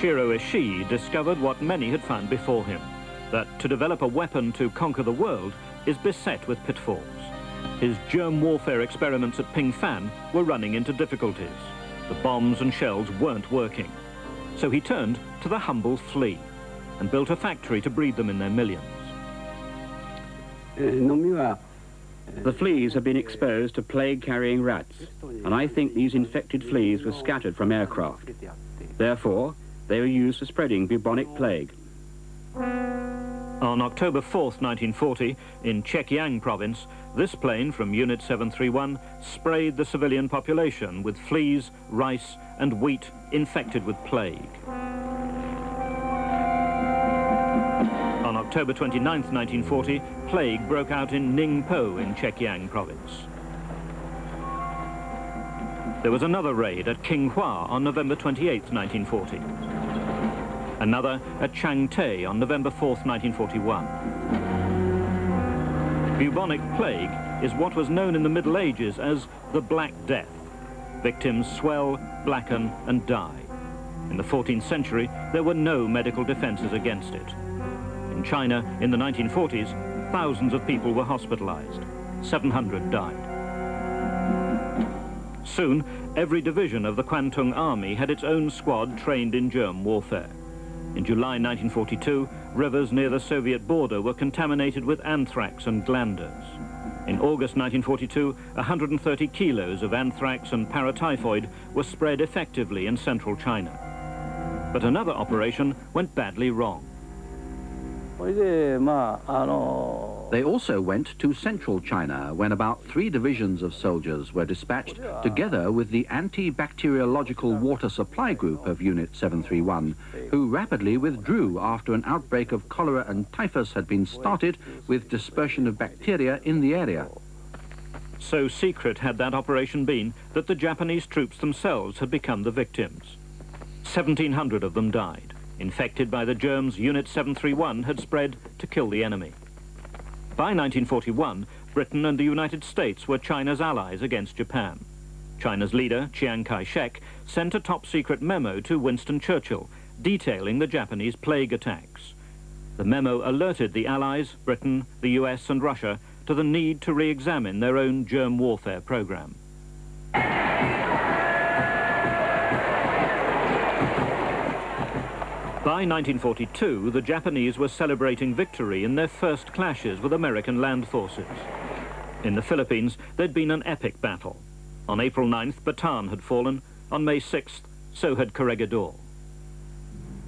Toshiro Ishii discovered what many had found before him, that to develop a weapon to conquer the world is beset with pitfalls. His germ warfare experiments at Pingfan were running into difficulties. The bombs and shells weren't working. So he turned to the humble flea and built a factory to breed them in their millions. The fleas have been exposed to plague-carrying rats, and I think these infected fleas were scattered from aircraft. Therefore, they were used for spreading bubonic plague. On October 4th, 1940, in ChangChun province, this plane from Unit 731 sprayed the civilian population with fleas, rice and wheat infected with plague. On October 29th, 1940, plague broke out in Ningpo in ChangChun province. There was another raid at Qinghua on November 28th, 1940. Another at Changte on November 4th, 1941. Bubonic plague is what was known in the Middle Ages as the Black Death. Victims swell, blacken and die. In the 14th century, there were no medical defenses against it. In China, in the 1940s, thousands of people were hospitalized. 700 died. Soon, every division of the Kwantung Army had its own squad trained in germ warfare. In July 1942, rivers near the Soviet border were contaminated with anthrax and glanders. In August 1942, 130 kilos of anthrax and paratyphoid were spread effectively in central China. But another operation went badly wrong. They also went to central China when about 3 divisions of soldiers were dispatched together with the anti-bacteriological water supply group of Unit 731, who rapidly withdrew after an outbreak of cholera and typhus had been started with dispersion of bacteria in the area. So secret had that operation been that the Japanese troops themselves had become the victims. 1,700 of them died, infected by the germs Unit 731 had spread to kill the enemy. By 1941, Britain and the United States were China's allies against Japan. China's leader, Chiang Kai-shek, sent a top-secret memo to Winston Churchill detailing the Japanese plague attacks. The memo alerted the allies, Britain, the US and Russia, to the need to re-examine their own germ warfare program. By 1942, the Japanese were celebrating victory in their first clashes with American land forces. In the Philippines, there'd been an epic battle. On April 9th, Bataan had fallen. On May 6th, so had Corregidor.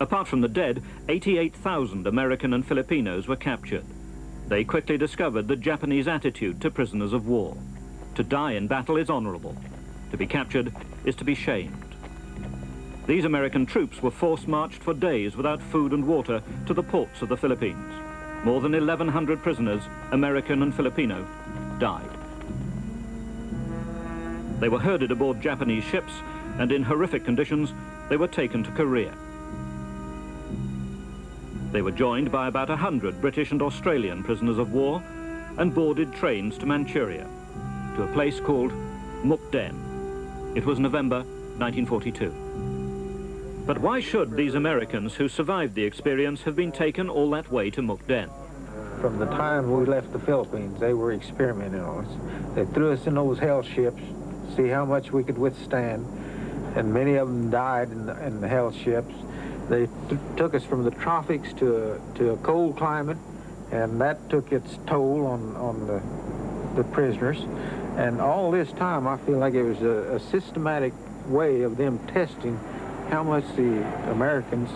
Apart from the dead, 88,000 American and Filipinos were captured. They quickly discovered the Japanese attitude to prisoners of war. To die in battle is honorable. To be captured is to be shamed. These American troops were force-marched for days without food and water to the ports of the Philippines. More than 1,100 prisoners, American and Filipino, died. They were herded aboard Japanese ships, and in horrific conditions, they were taken to Korea. They were joined by about 100 British and Australian prisoners of war and boarded trains to Manchuria, to a place called Mukden. It was November 1942. But why should these Americans who survived the experience have been taken all that way to Mukden? From the time we left the Philippines, they were experimenting on us. They threw us in those hell ships, see how much we could withstand, and many of them died in the hell ships. They took us from the tropics to a cold climate, and that took its toll on the prisoners. And all this time, I feel like it was a systematic way of them testing how much the Americans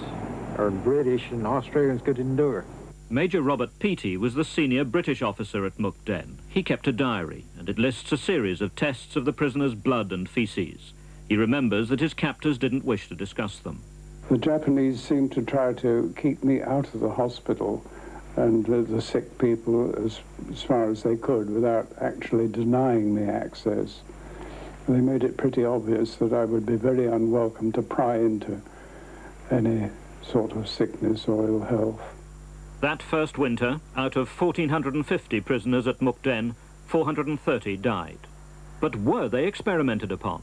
or British and Australians could endure. Major Robert Peattie was the senior British officer at Mukden. He kept a diary, and it lists a series of tests of the prisoners' blood and feces. He remembers that his captors didn't wish to discuss them. The Japanese seemed to try to keep me out of the hospital and the sick people as far as they could without actually denying me access. They made it pretty obvious that I would be very unwelcome to pry into any sort of sickness or ill health. That first winter, out of 1,450 prisoners at Mukden, 430 died. But were they experimented upon?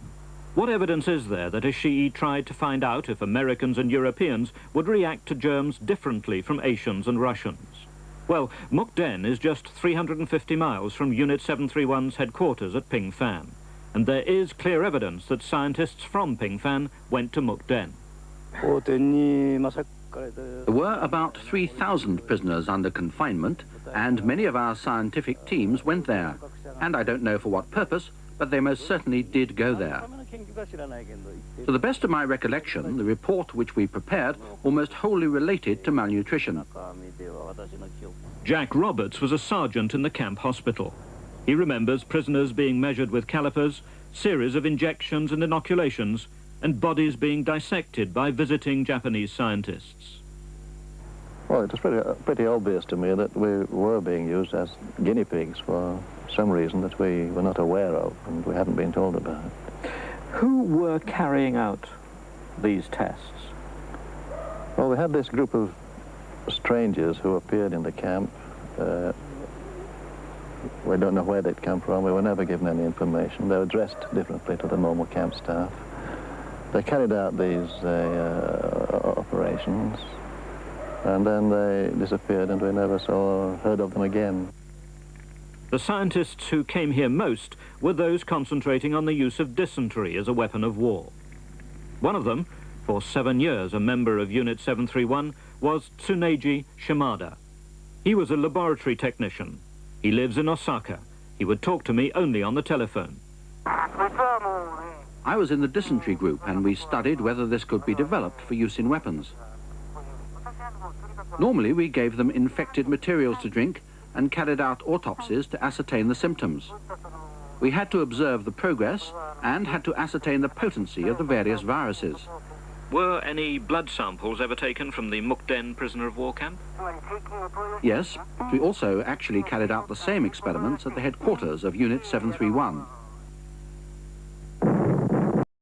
What evidence is there that Ishii tried to find out if Americans and Europeans would react to germs differently from Asians and Russians? Well, Mukden is just 350 miles from Unit 731's headquarters at Pingfan, and there is clear evidence that scientists from Pingfan went to Mukden. There were about 3,000 prisoners under confinement, and many of our scientific teams went there. And I don't know for what purpose, but they most certainly did go there. To the best of my recollection, the report which we prepared almost wholly related to malnutrition. Jack Roberts was a sergeant in the camp hospital. He remembers prisoners being measured with calipers, series of injections and inoculations, and bodies being dissected by visiting Japanese scientists. Well, it was pretty obvious to me that we were being used as guinea pigs for some reason that we were not aware of and we hadn't been told about. Who were carrying out these tests? Well, we had this group of strangers who appeared in the camp. We don't know where they'd come from. We were never given any information. They were dressed differently to the normal camp staff. They carried out these operations, and then they disappeared and we never saw or heard of them again. The scientists who came here most were those concentrating on the use of dysentery as a weapon of war. One of them, for 7 years a member of Unit 731, was Tsuneji Shimada. He was a laboratory technician. He lives in Osaka. He would talk to me only on the telephone. I was in the dysentery group, and we studied whether this could be developed for use in weapons. Normally, we gave them infected materials to drink and carried out autopsies to ascertain the symptoms. We had to observe the progress and had to ascertain the potency of the various viruses. Were any blood samples ever taken from the Mukden prisoner of war camp? Yes, we also actually carried out the same experiments at the headquarters of Unit 731.